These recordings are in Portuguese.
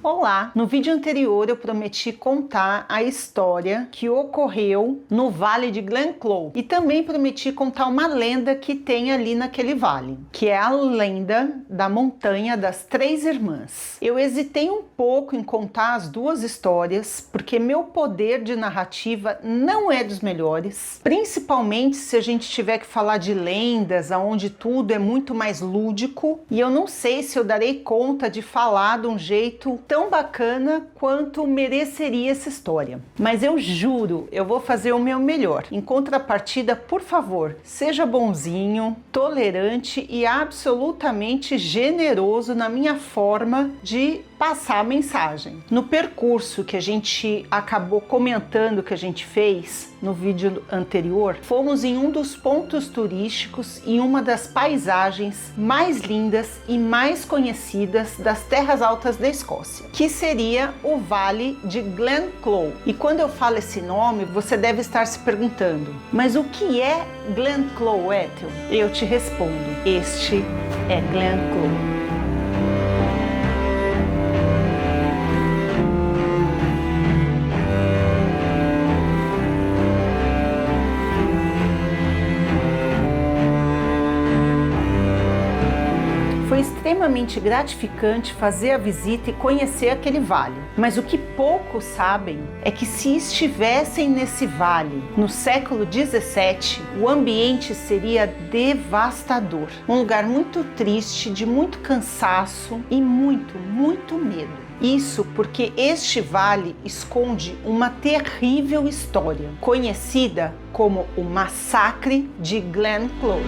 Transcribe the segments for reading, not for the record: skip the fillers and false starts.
Olá! No vídeo anterior eu prometi contar a história que ocorreu no Vale de Glenclough e também prometi contar uma lenda que tem ali naquele vale, que é a lenda da Montanha das Três Irmãs. Eu hesitei um pouco em contar as duas histórias porque meu poder de narrativa não é dos melhores, principalmente se a gente tiver que falar de lendas onde tudo é muito mais lúdico, e eu não sei se eu darei conta de falar de um jeito tão bacana quanto mereceria essa história. Mas eu juro, eu vou fazer o meu melhor. Em contrapartida, por favor, seja bonzinho, tolerante e absolutamente generoso na minha forma de passar a mensagem. No percurso que a gente acabou comentando que a gente fez no vídeo anterior, fomos em um dos pontos turísticos e uma das paisagens mais lindas e mais conhecidas das terras altas da Escócia, que seria o Vale de Glenclough. E quando eu falo esse nome, você deve estar se perguntando, mas o que é Glenclough, Ethel? Eu te respondo, este é Glenclough. Foi extremamente gratificante fazer a visita e conhecer aquele vale. Mas o que poucos sabem é que se estivessem nesse vale no século 17, o ambiente seria devastador. Um lugar muito triste, de muito cansaço e muito medo. Isso porque este vale esconde uma terrível história, conhecida como o Massacre de Glenclough.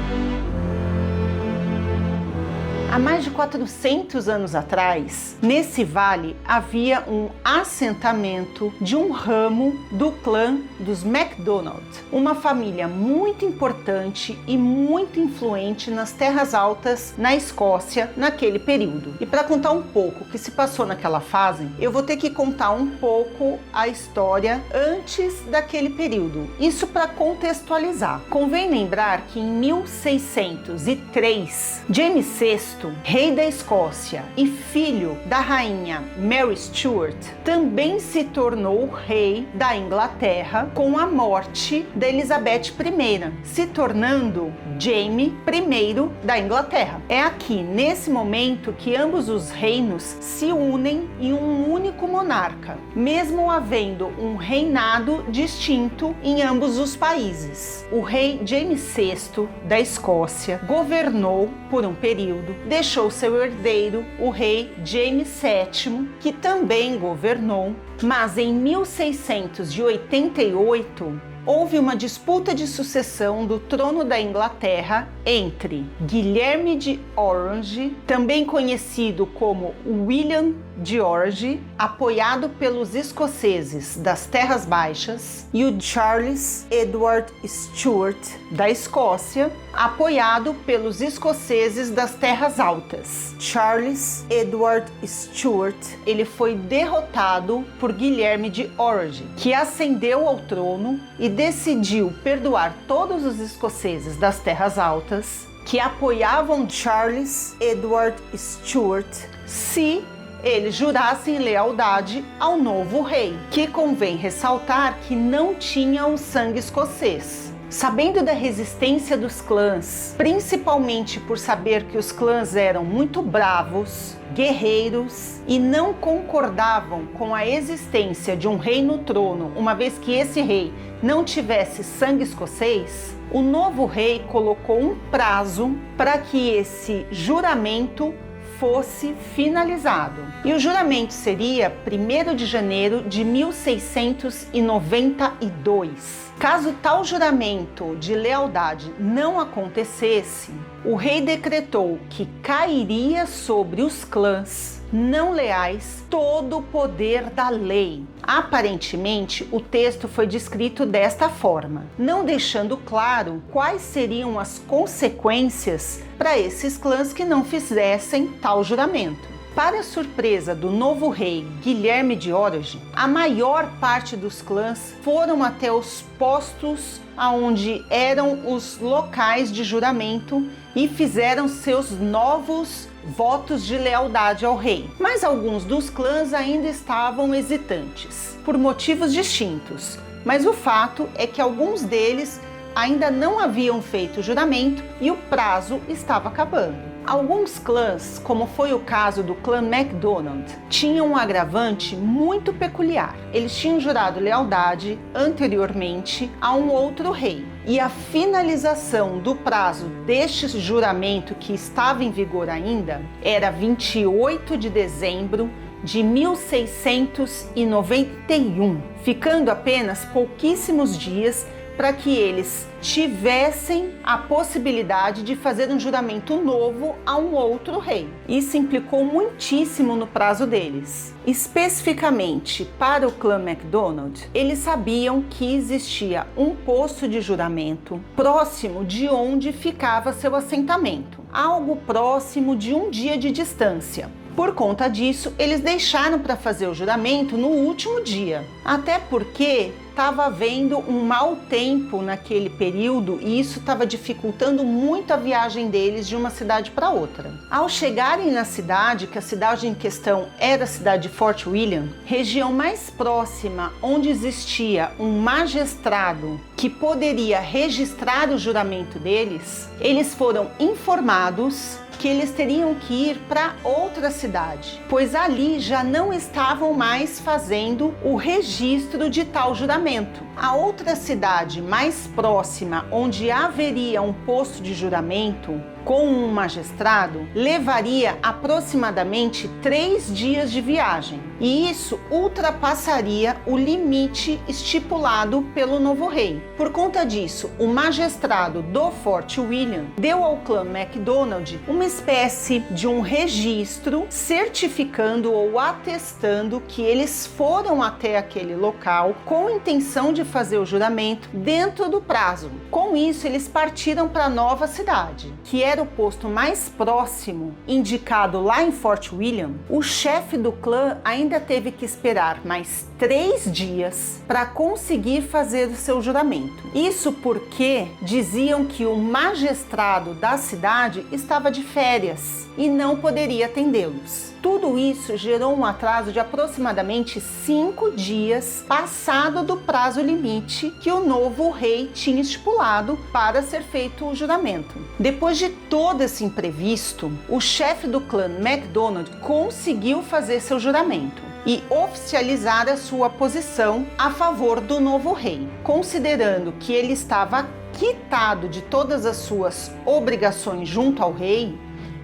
Há mais de 400 anos atrás, nesse vale havia um assentamento de um ramo do clã dos MacDonald, uma família muito importante e muito influente nas terras altas na Escócia naquele período. E para contar um pouco o que se passou naquela fase, eu vou ter que contar um pouco a história antes daquele período, isso para contextualizar. Convém lembrar que em 1603, James VI, rei da Escócia e filho da rainha Mary Stuart, também se tornou rei da Inglaterra com a morte da Elizabeth I, se tornando Jaime I da Inglaterra. É aqui, nesse momento, que ambos os reinos se unem em um único monarca, mesmo havendo um reinado distinto em ambos os países. O rei James VI da Escócia governou por um período, deixou seu herdeiro, o rei James VII, que também governou, mas em 1688 houve uma disputa de sucessão do trono da Inglaterra entre Guilherme de Orange, também conhecido como William de Orange, apoiado pelos escoceses das Terras Baixas, e o Charles Edward Stuart da Escócia, apoiado pelos escoceses das Terras Altas. Charles Edward Stuart, ele foi derrotado por Guilherme de Orange, que ascendeu ao trono e decidiu perdoar todos os escoceses das Terras Altas que apoiavam Charles Edward Stuart se eles jurassem lealdade ao novo rei, que convém ressaltar que não tinha o sangue escocês. Sabendo da resistência dos clãs, principalmente por saber que os clãs eram muito bravos, guerreiros e não concordavam com a existência de um rei no trono, uma vez que esse rei não tivesse sangue escocês, o novo rei colocou um prazo para que esse juramento fosse finalizado. E o juramento seria 1º de janeiro de 1692. Caso tal juramento de lealdade não acontecesse, o rei decretou que cairia sobre os clãs não leais todo o poder da lei. Aparentemente, o texto foi descrito desta forma, não deixando claro quais seriam as consequências para esses clãs que não fizessem tal juramento. Para a surpresa do novo rei Guilherme de Orange, a maior parte dos clãs foram até os postos onde eram os locais de juramento e fizeram seus novos votos de lealdade ao rei. Mas alguns dos clãs ainda estavam hesitantes, por motivos distintos. Mas o fato é que alguns deles ainda não haviam feito o juramento e o prazo estava acabando. Alguns clãs, como foi o caso do clã MacDonald, tinham um agravante muito peculiar. Eles tinham jurado lealdade anteriormente a um outro rei. E a finalização do prazo deste juramento, que estava em vigor ainda, era 28 de dezembro de 1691, ficando apenas pouquíssimos dias para que eles tivessem a possibilidade de fazer um juramento novo a um outro rei. Isso implicou muitíssimo no prazo deles. Especificamente para o clã MacDonald, eles sabiam que existia um posto de juramento próximo de onde ficava seu assentamento, algo próximo de um dia de distância. Por conta disso, eles deixaram para fazer o juramento no último dia, até porque estava havendo um mau tempo naquele período e isso estava dificultando muito a viagem deles de uma cidade para outra. Ao chegarem na cidade, que a cidade em questão era a cidade de Fort William, região mais próxima onde existia um magistrado que poderia registrar o juramento deles, eles foram informados que eles teriam que ir para outra cidade, pois ali já não estavam mais fazendo o registro de tal juramento. A outra cidade mais próxima, onde haveria um posto de juramento com um magistrado, levaria aproximadamente 3 dias de viagem, e isso ultrapassaria o limite estipulado pelo novo rei. Por conta disso, o magistrado do Fort William deu ao clã MacDonald uma espécie de um registro certificando ou atestando que eles foram até aquele local com a intenção de fazer o juramento dentro do prazo. Com isso, eles partiram para a nova cidade, que era o posto mais próximo, indicado lá em Fort William. O chefe do clã ainda teve que esperar mais 3 dias para conseguir fazer o seu juramento. Isso porque diziam que o magistrado da cidade estava de férias e não poderia atendê-los. Tudo isso gerou um atraso de aproximadamente 5 dias passado do prazo limite que o novo rei tinha estipulado para ser feito o juramento. Depois de todo esse imprevisto, o chefe do clã MacDonald conseguiu fazer seu juramento e oficializar a sua posição a favor do novo rei, considerando que ele estava quitado de todas as suas obrigações junto ao rei.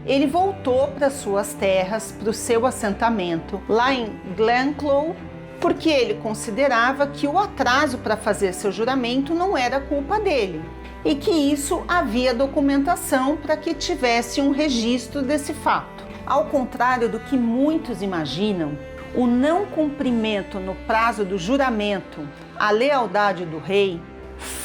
Ele voltou para suas terras, para o seu assentamento lá em Glenclough, porque ele considerava que o atraso para fazer seu juramento não era culpa dele e que isso havia documentação para que tivesse um registro desse fato. Ao contrário do que muitos imaginam, o não cumprimento no prazo do juramento à lealdade do rei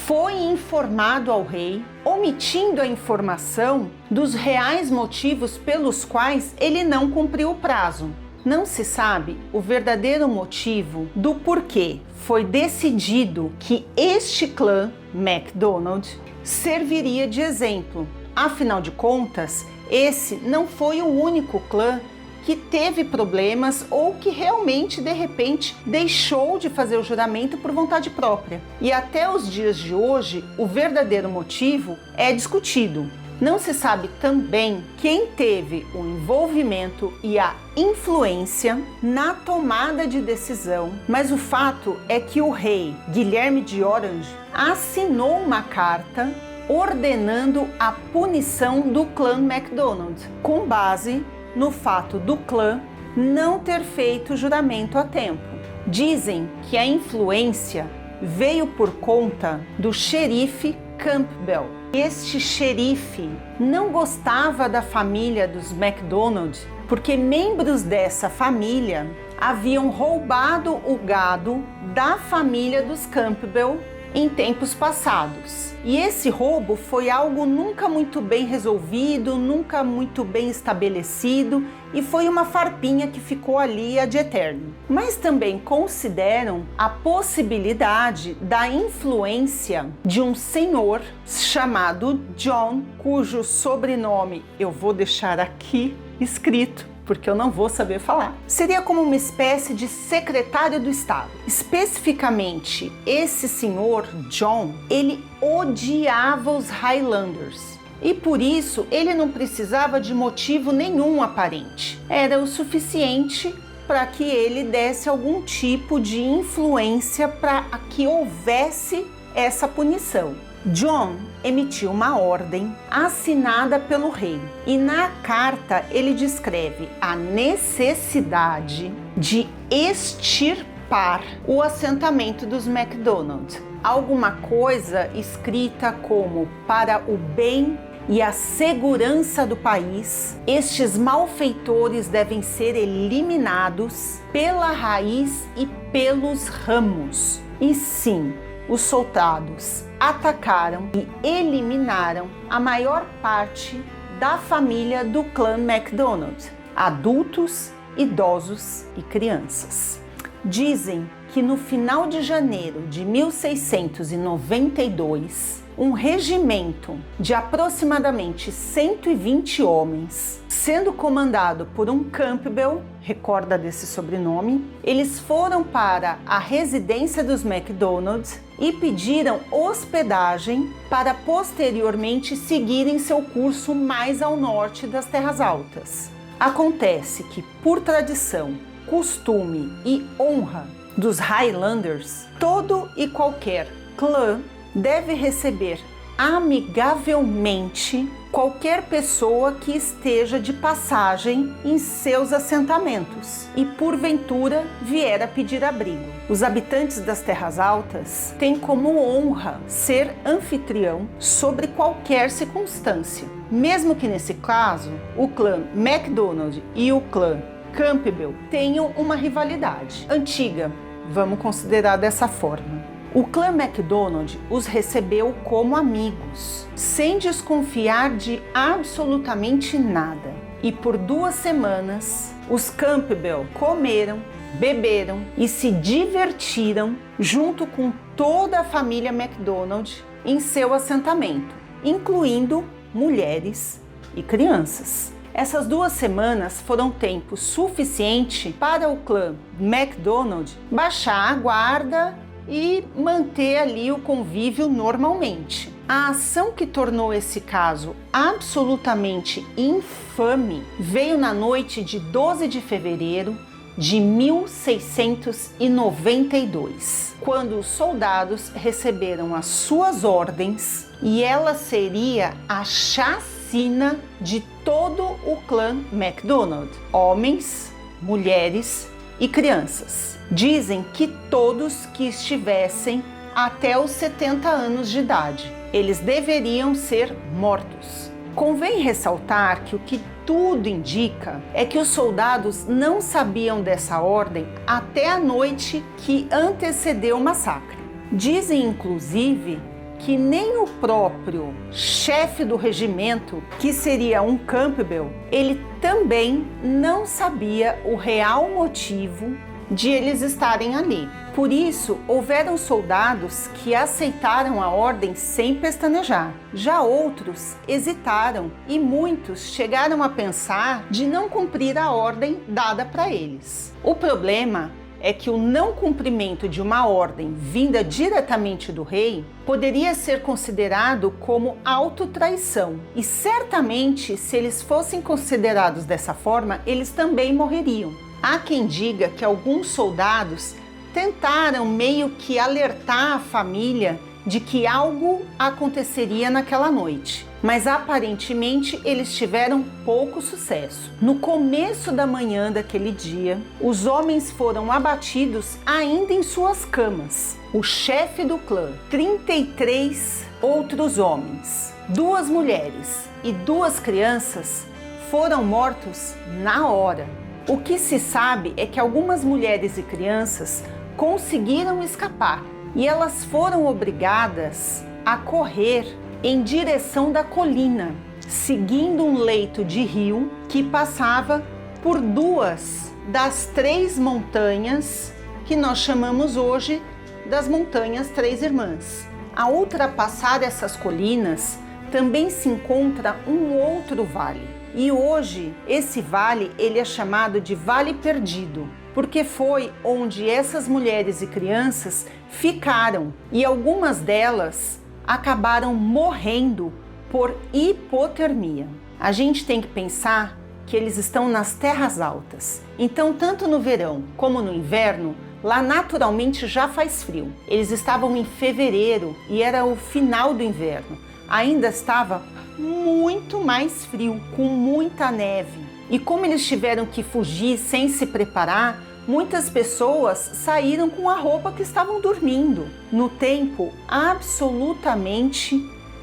foi informado ao rei, omitindo a informação dos reais motivos pelos quais ele não cumpriu o prazo. Não se sabe o verdadeiro motivo do porquê foi decidido que este clã, MacDonald, serviria de exemplo. Afinal de contas, esse não foi o único clã que teve problemas ou que realmente, de repente, deixou de fazer o juramento por vontade própria. E até os dias de hoje, o verdadeiro motivo é discutido. Não se sabe também quem teve o envolvimento e a influência na tomada de decisão, mas o fato é que o rei Guilherme de Orange assinou uma carta ordenando a punição do clã MacDonald, com base no fato do clã não ter feito o juramento a tempo. Dizem que a influência veio por conta do xerife Campbell. Este xerife não gostava da família dos MacDonald porque membros dessa família haviam roubado o gado da família dos Campbell em tempos passados. E esse roubo foi algo nunca muito bem resolvido, nunca muito bem estabelecido, e foi uma farpinha que ficou ali ad eterno. Mas também consideram a possibilidade da influência de um senhor chamado John, cujo sobrenome eu vou deixar aqui escrito, porque eu não vou saber falar. Seria como uma espécie de secretário do Estado. Especificamente, esse senhor, John, ele odiava os Highlanders. E por isso, ele não precisava de motivo nenhum aparente. Era o suficiente para que ele desse algum tipo de influência para que houvesse essa punição. John emitiu uma ordem assinada pelo rei e na carta ele descreve a necessidade de extirpar o assentamento dos MacDonald. Alguma coisa escrita como para o bem e a segurança do país, estes malfeitores devem ser eliminados pela raiz e pelos ramos. E sim, os soldados atacaram e eliminaram a maior parte da família do clã MacDonald, adultos, idosos e crianças. Dizem que no final de janeiro de 1692, um regimento de aproximadamente 120 homens, sendo comandado por um Campbell, recorda desse sobrenome, eles foram para a residência dos MacDonald e pediram hospedagem para posteriormente seguirem seu curso mais ao norte das Terras Altas. Acontece que, por tradição, costume e honra dos Highlanders, todo e qualquer clã deve receber amigavelmente qualquer pessoa que esteja de passagem em seus assentamentos e porventura vier a pedir abrigo. Os habitantes das Terras Altas têm como honra ser anfitrião sobre qualquer circunstância, mesmo que nesse caso o clã MacDonald e o clã Campbell tenham uma rivalidade antiga, vamos considerar dessa forma. O clã MacDonald os recebeu como amigos, sem desconfiar de absolutamente nada. E por 2 semanas, os Campbell comeram, beberam e se divertiram junto com toda a família MacDonald em seu assentamento, incluindo mulheres e crianças. Essas 2 semanas foram tempo suficiente para o clã MacDonald baixar a guarda e manter ali o convívio normalmente. A ação que tornou esse caso absolutamente infame veio na noite de 12 de fevereiro de 1692, quando os soldados receberam as suas ordens e ela seria a chacina de todo o clã MacDonald, homens, mulheres e crianças. Dizem que todos que estivessem até os 70 anos de idade, eles deveriam ser mortos. Convém ressaltar que o que tudo indica é que os soldados não sabiam dessa ordem até a noite que antecedeu o massacre. Dizem, inclusive, que nem o próprio chefe do regimento, que seria um Campbell, ele também não sabia o real motivo de eles estarem ali. Por isso, houveram soldados que aceitaram a ordem sem pestanejar. Já outros hesitaram e muitos chegaram a pensar de não cumprir a ordem dada para eles. O problema é que o não cumprimento de uma ordem vinda diretamente do rei poderia ser considerado como autotraição. E certamente, se eles fossem considerados dessa forma, eles também morreriam. Há quem diga que alguns soldados tentaram meio que alertar a família de que algo aconteceria naquela noite, mas aparentemente eles tiveram pouco sucesso. No começo da manhã daquele dia, os homens foram abatidos ainda em suas camas. O chefe do clã, 33 outros homens, 2 mulheres e 2 crianças foram mortos na hora. O que se sabe é que algumas mulheres e crianças conseguiram escapar e elas foram obrigadas a correr em direção da colina, seguindo um leito de rio que passava por 2 das 3 montanhas que nós chamamos hoje das Montanhas Três Irmãs. Ao ultrapassar essas colinas, também se encontra um outro vale. E hoje esse vale ele é chamado de Vale Perdido, porque foi onde essas mulheres e crianças ficaram e algumas delas acabaram morrendo por hipotermia. A gente tem que pensar que eles estão nas terras altas, então tanto no verão como no inverno, lá naturalmente já faz frio. Eles estavam em fevereiro e era o final do inverno, ainda estava muito mais frio, com muita neve. E como eles tiveram que fugir sem se preparar, muitas pessoas saíram com a roupa que estavam dormindo, no tempo absolutamente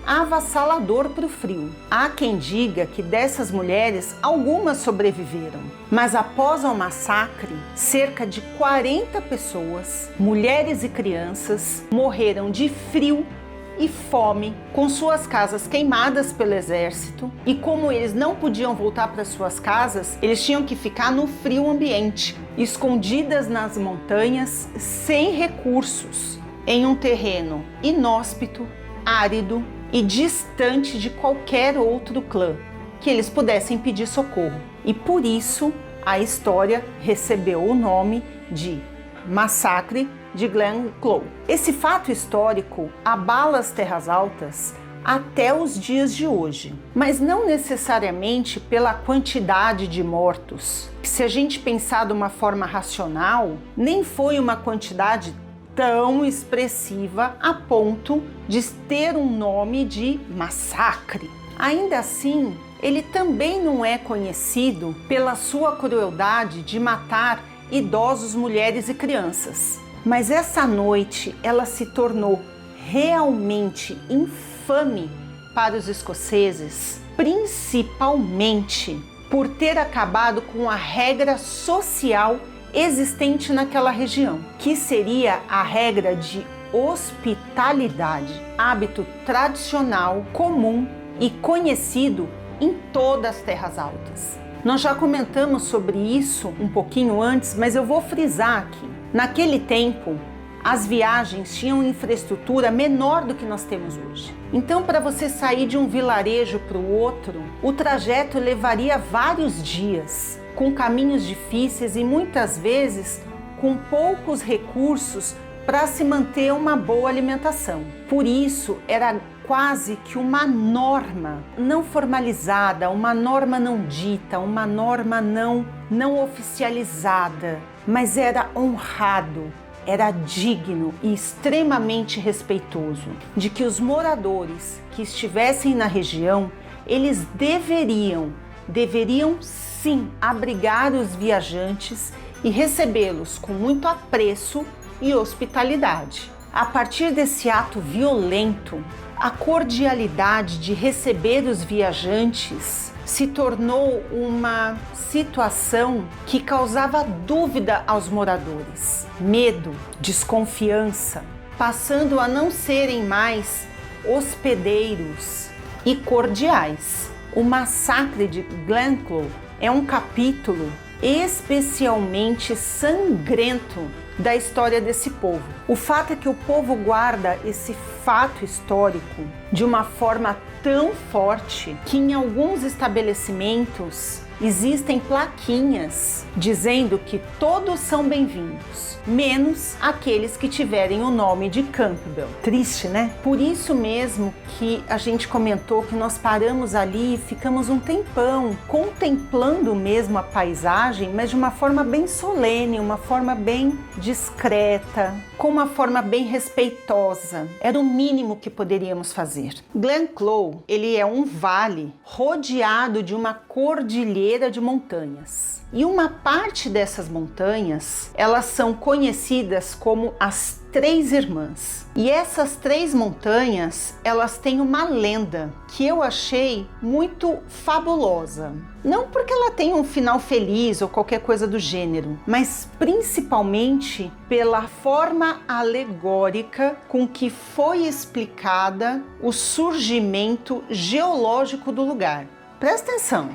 avassalador para o frio. Há quem diga que dessas mulheres, algumas sobreviveram, mas após o massacre, cerca de 40 pessoas, mulheres e crianças, morreram de frio e fome, com suas casas queimadas pelo exército, e como eles não podiam voltar para suas casas, eles tinham que ficar no frio ambiente, escondidas nas montanhas, sem recursos, em um terreno inóspito, árido e distante de qualquer outro clã que eles pudessem pedir socorro. E por isso a história recebeu o nome de Massacre de Glen Clow. Esse fato histórico abala as terras altas até os dias de hoje, mas não necessariamente pela quantidade de mortos, que se a gente pensar de uma forma racional, nem foi uma quantidade tão expressiva a ponto de ter um nome de massacre. Ainda assim, ele também não é conhecido pela sua crueldade de matar idosos, mulheres e crianças. Mas essa noite ela se tornou realmente infame para os escoceses, principalmente por ter acabado com a regra social existente naquela região, que seria a regra de hospitalidade, hábito tradicional, comum e conhecido em todas as terras altas. Nós já comentamos sobre isso um pouquinho antes, mas eu vou frisar aqui. Naquele tempo, as viagens tinham infraestrutura menor do que nós temos hoje. Então, para você sair de um vilarejo para o outro, o trajeto levaria vários dias, com caminhos difíceis e muitas vezes com poucos recursos para se manter uma boa alimentação. Por isso, era quase que uma norma não formalizada, uma norma não dita, uma norma não oficializada, mas era honrado, era digno e extremamente respeitoso de que os moradores que estivessem na região, eles deveriam sim abrigar os viajantes e recebê-los com muito apreço e hospitalidade. A partir desse ato violento, a cordialidade de receber os viajantes se tornou uma situação que causava dúvida aos moradores, medo, desconfiança, passando a não serem mais hospedeiros e cordiais. O massacre de Glenclough é um capítulo especialmente sangrento da história desse povo. O fato é que o povo guarda esse fato histórico de uma forma tão forte que em alguns estabelecimentos existem plaquinhas dizendo que todos são bem-vindos, menos aqueles que tiverem o nome de Campbell. Triste, né? Por isso mesmo que a gente comentou que nós paramos ali e ficamos um tempão contemplando mesmo a paisagem, mas de uma forma bem solene, uma forma bem discreta, com uma forma bem respeitosa. Era o mínimo que poderíamos fazer. Glenclough, ele é um vale rodeado de uma cordilheira de montanhas. E uma parte dessas montanhas, elas são conhecidas como as Três Irmãs. E essas três montanhas, elas têm uma lenda que eu achei muito fabulosa. Não porque ela tem um final feliz ou qualquer coisa do gênero, mas principalmente pela forma alegórica com que foi explicada o surgimento geológico do lugar. Presta atenção.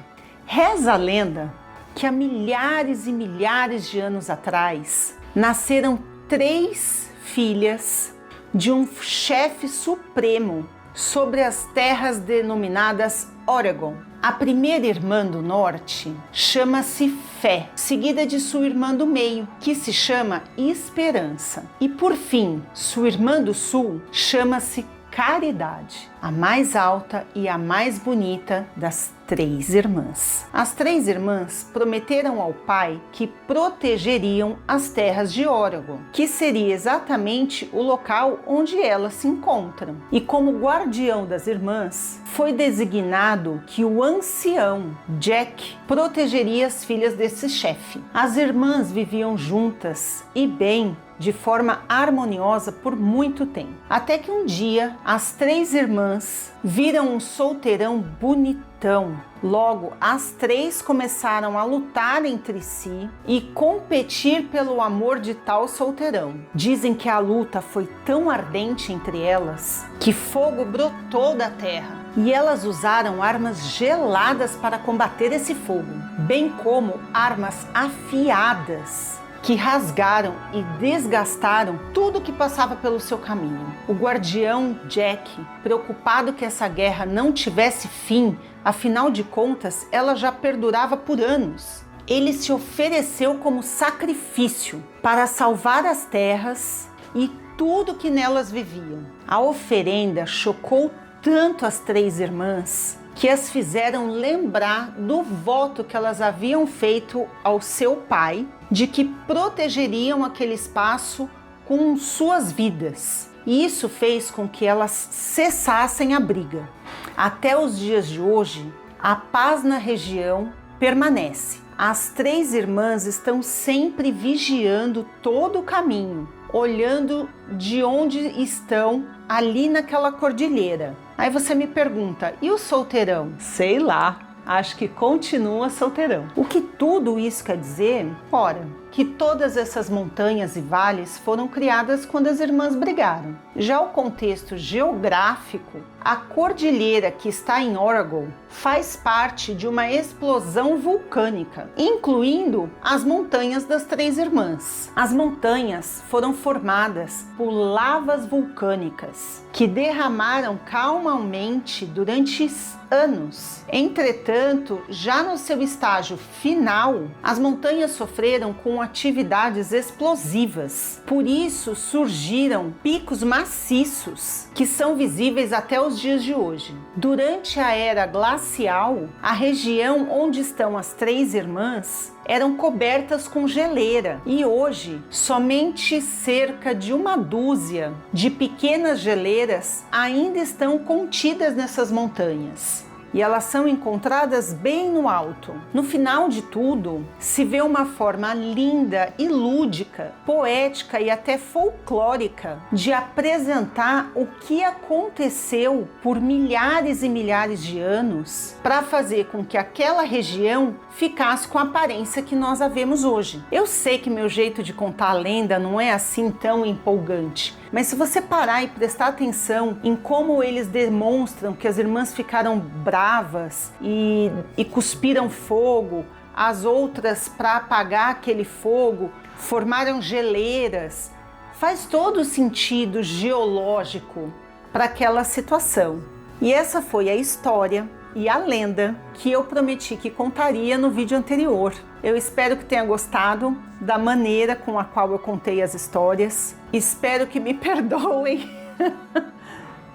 Reza a lenda que há milhares e milhares de anos atrás nasceram três filhas de um chefe supremo sobre as terras denominadas Oregon. A primeira irmã do norte chama-se Fé, seguida de sua irmã do meio, que se chama Esperança. E por fim, sua irmã do sul chama-se Caridade, a mais alta e a mais bonita das 3 irmãs. As 3 irmãs prometeram ao pai que protegeriam as terras de Oregon, que seria exatamente o local onde elas se encontram. E como guardião das irmãs, foi designado que o ancião Jack protegeria as filhas desse chefe. As irmãs viviam juntas e bem, de forma harmoniosa por muito tempo. Até que um dia, as 3 irmãs viram um solteirão bonitão. Logo, as 3 começaram a lutar entre si e competir pelo amor de tal solteirão. Dizem que a luta foi tão ardente entre elas que fogo brotou da terra e elas usaram armas geladas para combater esse fogo, bem como armas afiadas que rasgaram e desgastaram tudo que passava pelo seu caminho. O guardião Jack, preocupado que essa guerra não tivesse fim, afinal de contas, ela já perdurava por anos. Ele se ofereceu como sacrifício para salvar as terras e tudo que nelas viviam. A oferenda chocou tanto as 3 irmãs que as fizeram lembrar do voto que elas haviam feito ao seu pai de que protegeriam aquele espaço com suas vidas. E isso fez com que elas cessassem a briga. Até os dias de hoje, a paz na região permanece. As 3 irmãs estão sempre vigiando todo o caminho, olhando de onde estão ali naquela cordilheira. Aí você me pergunta, e o solteirão? Sei lá, acho que continua solteirão. O que tudo isso quer dizer? Ora, que todas essas montanhas e vales foram criadas quando as irmãs brigaram. Já o contexto geográfico, a cordilheira que está em Oregon faz parte de uma explosão vulcânica, incluindo as montanhas das 3 irmãs. As montanhas foram formadas por lavas vulcânicas que derramaram calmamente durante anos. Entretanto, já no seu estágio final, as montanhas sofreram com atividades explosivas. Por isso surgiram picos maciços que são visíveis até os dias de hoje. Durante a era glacial, a região onde estão as 3 irmãs eram cobertas com geleira e hoje somente cerca de 1 dúzia de pequenas geleiras ainda estão contidas nessas montanhas. E elas são encontradas bem no alto. No final de tudo, se vê uma forma linda e lúdica, poética e até folclórica de apresentar o que aconteceu por milhares e milhares de anos para fazer com que aquela região ficasse com a aparência que nós a vemos hoje. Eu sei que meu jeito de contar a lenda não é assim tão empolgante, mas se você parar e prestar atenção em como eles demonstram que as irmãs ficaram bravas e cuspiram fogo, as outras, para apagar aquele fogo, formaram geleiras, faz todo sentido geológico para aquela situação. E essa foi a história e a lenda que eu prometi que contaria no vídeo anterior. Eu espero que tenha gostado da maneira com a qual eu contei as histórias. Espero que me perdoem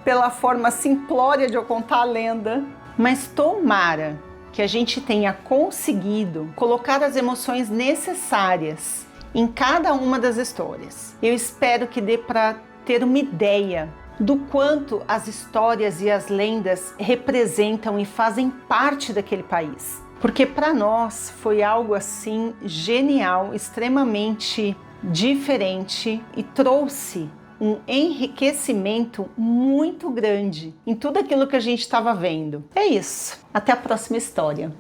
pela forma simplória de eu contar a lenda, mas tomara que a gente tenha conseguido colocar as emoções necessárias em cada uma das histórias. Eu espero que dê para ter uma ideia do quanto as histórias e as lendas representam e fazem parte daquele país. Porque para nós foi algo assim genial, extremamente diferente e trouxe um enriquecimento muito grande em tudo aquilo que a gente estava vendo. É isso. Até a próxima história.